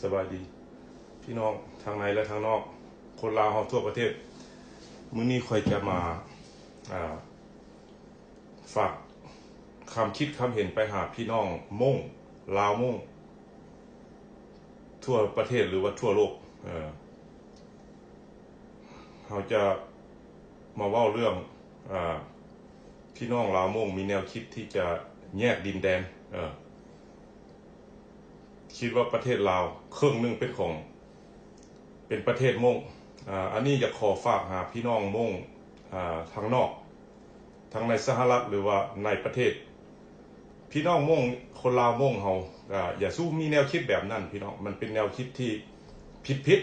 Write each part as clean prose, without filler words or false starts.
สบายดีพี่น้องทางในและทางนอกคนลาวเฮาทั่วประเทศมื้อนี้ค่อยจะมาฝากคำคิดคำเห็นไปหาพี่น้องม่งลาวม่งทั่วประเทศหรือว่าทั่วโลกเราจะมาเว้าเรื่องพี่น้องลาวม่งมีแนวคิดที่จะแยกดินแดนคิดว่าประเทศลาวครึ่งนึงเป็นประเทศม่งอันนี้จะขอฝากหาพี่น้องม่งทางนอกทั้งในสหรัฐหรือว่าในประเทศพี่น้องม่งคนลาวม่งเฮาอย่าสู้มีแนวคิดแบบนั้นพี่น้องมันเป็นแนวคิดที่ผิด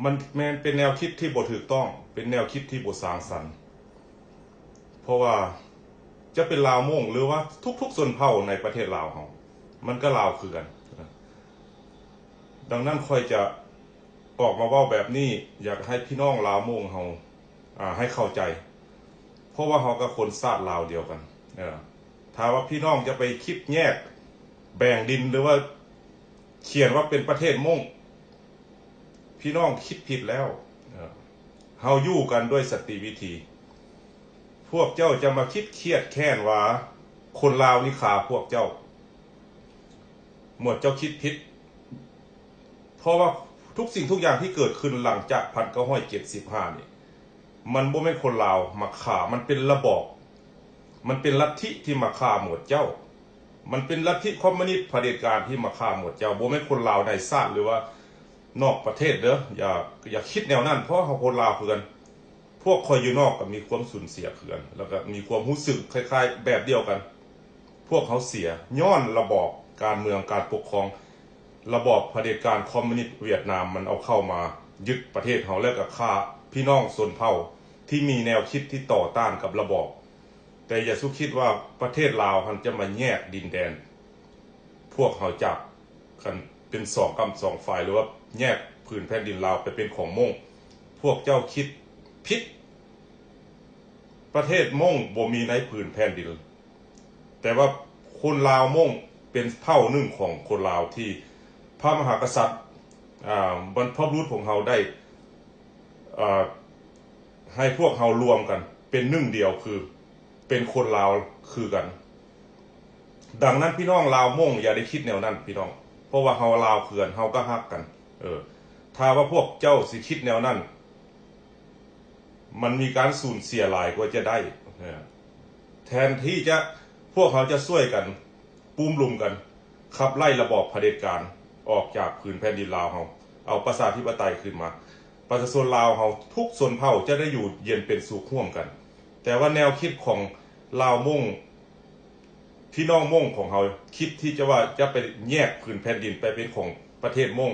มันเป็นแนวคิดที่บ่ถูกต้องเป็นแนวคิดที่บ่สร้างสรรค์เพราะว่าจะเป็นลาวม่งหรือว่าทุกๆชนเผ่าในประเทศลาวเฮามันก็ลาวคือกันดังนั้นค่อยจะออกมาเว้าแบบนี้อยากให้พี่น้องลาวม่งเฮาให้เข้าใจเพราะว่าเฮาก็คนชาติลาวเดียวกันถ้าว่าพี่น้องจะไปคิดแยกแบ่งดินหรือว่าเขียนว่าเป็นประเทศม่งพี่น้องคิดผิดแล้วเฮาอยู่กันด้วยสันติวิธีพวกเจ้าจะมาคิดเครียดแค้นว่าคนลาวนี่ฆ่าพวกเจ้าหมดเจ้าคิดผิดเพราะว่าทุกสิ่งทุกอย่างที่เกิดขึ้นหลังจาก1975นี่มันบ่แม่นคนลาวมาฆ่ามันเป็นระบอบมันเป็นลัทธิที่มาฆ่าหมดเจ้ามันเป็นลัทธิคอมมิวนิสต์เผด็จการที่มาฆ่าหมดเจ้าบ่แม่นคนลาวในชาติหรือว่านอกประเทศเด้ออย่าคิดแนวนั้นเพราะเฮาคนลาวคือกันพวกคอยอยู่นอกก็มีความสูญเสียคือกันแล้วก็มีความรู้สึกคล้ายๆแบบเดียวกันพวกเขาเสียย้อนระบอบการเมืองการปกครองระบอบเผด็จการคอมมิวนิสต์เวียดนามมันเอาเข้ามายึดประเทศเฮาแล้วก็ฆ่าพี่น้องชนเผ่าที่มีแนวคิดที่ต่อต้านกับระบอบแต่อย่าสุคิดว่าประเทศลาวมันจะมาแยกดินแดนพวกเฮาจับกันเป็น2 กำ 2 ฝ่ายหรือว่าแยกผืนแผ่นดินลาวไปเป็นของม่งพวกเจ้าคิดผิดประเทศม่งบ่มีในผืนแผ่นดินแต่ว่าคนลาวม่งเป็นเผ่าหนึ่งของคนลาวที่พระมหากษัตริย์บรรพบุรุษของเฮาได้ให้พวกเฮารวมกันเป็นหนึ่งเดียวคือเป็นคนลาวคือกันดังนั้นพี่น้องลาวม่งอย่าได้คิดแนวนั้นพี่น้องเพราะว่าเฮาลาวเพื่อนเฮาก็ฮักกันถ้าว่าพวกเจ้าสิคิดแนวนั้นมันมีการสูญเสียหลายกว่าจะได้แทนที่จะพวกเขาจะช่วยกันปุ้มลุมกันขับไล่ระบอบเผด็จการออกจากผืนแผ่นดินลาวเฮาเอาประชาธิปไตยขึ้นมาประชาชนลาวเฮาทุกชนเผ่าจะได้อยู่เย็นเป็นสุขร่วมกันแต่ว่าแนวคิดของลาวม่งพี่น้องม่งของเฮาคิดที่จะว่าจะไปแยกผืนแผ่นดินไปเป็นของประเทศม่ง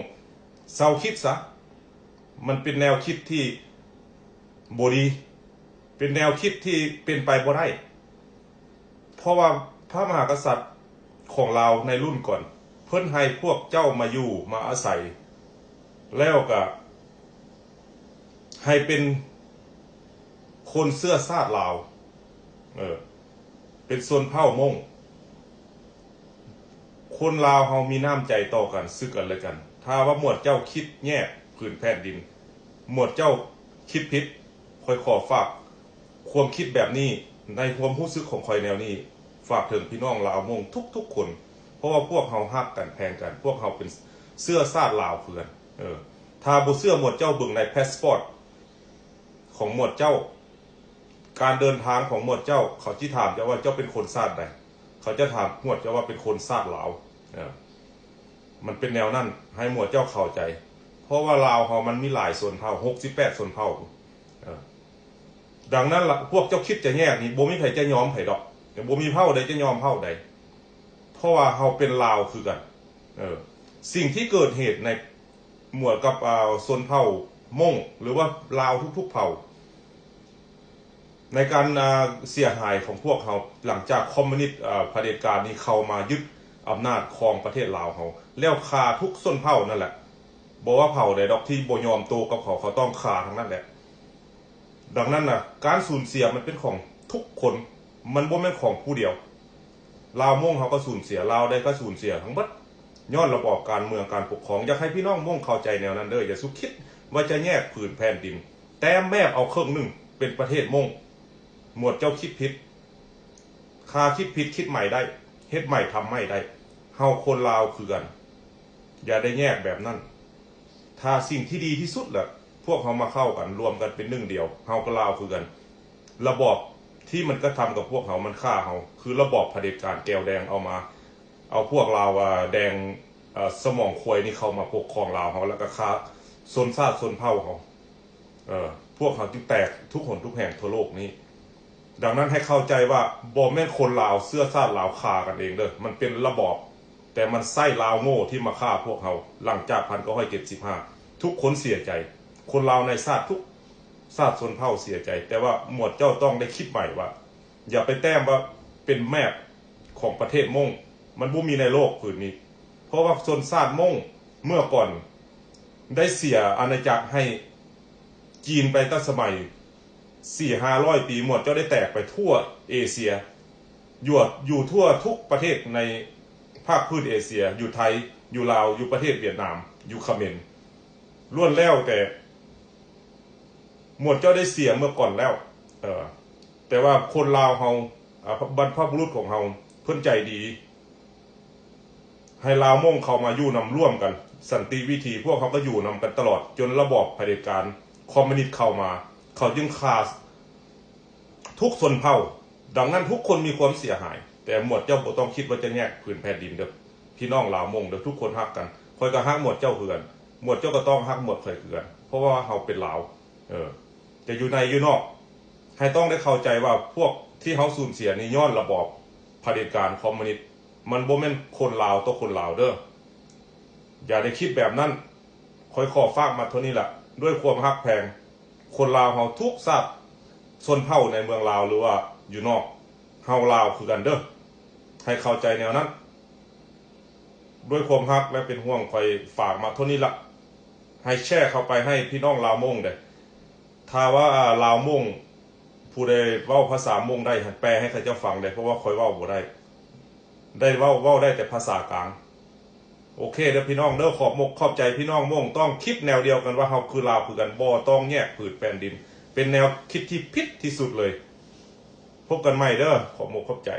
เศร้าคิดซะมันเป็นแนวคิดที่บ่ดีเป็นแนวคิดที่เป็นไปบ่ได้เพราะว่าพระมหากษัตริย์ของลาวในรุ่นก่อนเพิ่นให้พวกเจ้ามาอยู่มาอาศัยแล้วก็ให้เป็นคนเสื้อชาติลาวเป็นส่วนเผ่าม่งคนลาวเฮามีน้ำใจต่อกันซึ่งกันและกันถ้าว่าหมวดเจ้าคิดแยกผืนแผ่นดินหมวดเจ้าคิดผิดค่อยขอฝากความคิดแบบนี้ในความรู้สึกของคอยแนวนี้ฝากถึงพี่น้องลาวม่งทุกคนเพราะว่าพวกเฮาฮักกันแพงกันพวกเฮาเป็นเสื้อชาติลาวเพื่อนถ้าบ่เสื้อหมวดเจ้าเบิ่งในพาสปอร์ตของหมวดเจ้าการเดินทางของหมวดเจ้าเขาสิถามเจ้าว่าเจ้าเป็นคนชาติใดเขาจะถามหมวดเจ้าว่าเป็นคนชาติลาวมันเป็นแนวนั้นให้หมวดเจ้าเข้าใจเพราะว่าลาวเฮามันมีหลายส่วนเผ่า68ส่วนเผ่าดังนั้นล่ะพวกเจ้าคิดจะแยกนี่บ่มีไผจะยอมไผดอกแต่บ่มีเผ่าใดจะยอมเผ่าใดเพราะว่าเฮาเป็นลาวคือกันสิ่งที่เกิดเหตุในหมวดกับชนเผ่าม่งหรือว่าลาวทุกๆเผ่าในการเสียหายของพวกเฮาหลังจากคอมมิวนิสต์เผด็จการนี้เข้ามายึดอำนาจครองประเทศลาวเฮาแล้วฆ่าทุกชนเผ่านั่นแหละบ่ว่าเผ่าใดดอกที่บ่ยอมโตกับเขาต้องฆ่าทั้งนั้นแหละดังนั้นการสูญเสียมันเป็นของทุกคนมันบ่แม่นของผู้เดียวลาวม่งเขาก็สูญเสียลาวได้ก็สูญเสียทั้งหมด ย้อนระบอบการเมืองการปกครองอยากให้พี่น้องม่งเข้าใจแนวนั้นเด้ออย่าสุคิดว่าจะแยกผืนแผ่นดินแต่แม่เอาเครื่องหนึ่งเป็นประเทศม่งหมวดเจ้าคิดผิดคาคิดผิดคิดใหม่ได้เฮ็ดใหม่ทำไม่ได้เฮาคนลาวคือกันอย่าได้แยกแบบนั้นถ้าสิ่งที่ดีที่สุดแหละพวกเขามาเข้ากันรวมกันเป็นหนึ่งเดียวเฮากับลาวคือกันระบอบที่มันก็ทำกับพวกเขามันฆ่าเฮาคือระบอบเผด็จการแก้วแดงเอาพวกลาวแดงสมองควยนี่เข้ามาปกครองลาวเฮาแล้วก็ฆ่าชนชาติชนเผ่าเฮาพวกเขาจึงแตกทุกหนทุกแห่งทั่วโลกนี้ดังนั้นให้เข้าใจว่าบ่แม่นคนลาวเสื้อชาติลาวฆ่ากันเองเด้อมันเป็นระบอบแต่มันไส้ลาวโง่ที่มาฆ่าพวกเขาหลังจาก1975ทุกคนเสียใจคนลาวในชาติทุกชาติชนเผ่าเสียใจแต่ว่าหมวดเจ้าต้องได้คิดใหม่ว่าอย่าไปแต้มว่าเป็นแม่ของประเทศม่งมันบ่มีในโลกผืนนี้เพราะว่าชนชาติม่งเมื่อก่อนได้เสียอาณาจักรให้จีนไปตั้งสมัย400-500 ปีหมดเจ้าได้แตกไปทั่วเอเชียอยู่ทั่วทุกประเทศในภาคพื้นเอเชียอยู่ไทยอยู่ลาวอยู่ประเทศเวียดนามอยู่เขมรล้วนแล้วแต่หมดเจ้าได้เสียเมื่อก่อนแล้วแต่ว่าคนลาวเฮาบรรพบุรุษของเฮาเพิ่นใจดีให้ลาวม่งเข้ามาอยู่นำร่วมกันสันติวิธีพวกเขาก็อยู่นำกันตลอดจนระบอบเผด็จการคอมมิวนิสต์เข้ามาเขาจึงฆ่าทุกชนเผ่าดังนั้นทุกคนมีความเสียหายแต่หมวดเจ้าบ่ต้องคิดว่าจะแยกผืนแผ่นดินเด้อพี่น้องลาวม่งเด้อทุกคนฮักกันคอยก็ฮักหมวดเจ้าคือกันหมวดเจ้าก็ต้องฮักหมวดข่อยคือกันเพราะว่าเฮาเป็นลาวจะอยู่ในอยู่นอกให้ต้องได้เข้าใจว่าพวกที่เฮาสูญเสียนี่ย้อนระบอบเผด็จการคอมมิวนิสต์มันบ่แม่นคนลาวต่อคนลาวเด้ออย่าได้คิดแบบนั้นคอยขอฝากมาเท่านี้แหละด้วยความฮักแพงคนลาวเฮาทุกชาติชนเผ่าในเมืองลาวหรือว่าอยู่นอกเฮาลาวคือกันเด้อให้เข้าใจแนวนั้นด้วยความฮักและเป็นห่วงคอยฝากมาเท่านี้ละให้แชร์เข้าไปให้พี่น้องลาวม่งได้ถ้าว่าลาวม่งผู้ใดเว้าภาษาม่งได้แปลให้เขาเจ้าฟังได้เพราะว่าคอยเว้าบ่ได้เว้าได้แต่ภาษากลางโอเคเด้อพี่น้องเด้อขอบใจพี่น้องม่งต้องคิดแนวเดียวกันว่าเฮาคือลาวคือกันบ่ต้องแยกผืนแผ่นดินเป็นแนวคิดที่ผิดที่สุดเลยพบกันใหม่เด้อขอบใจ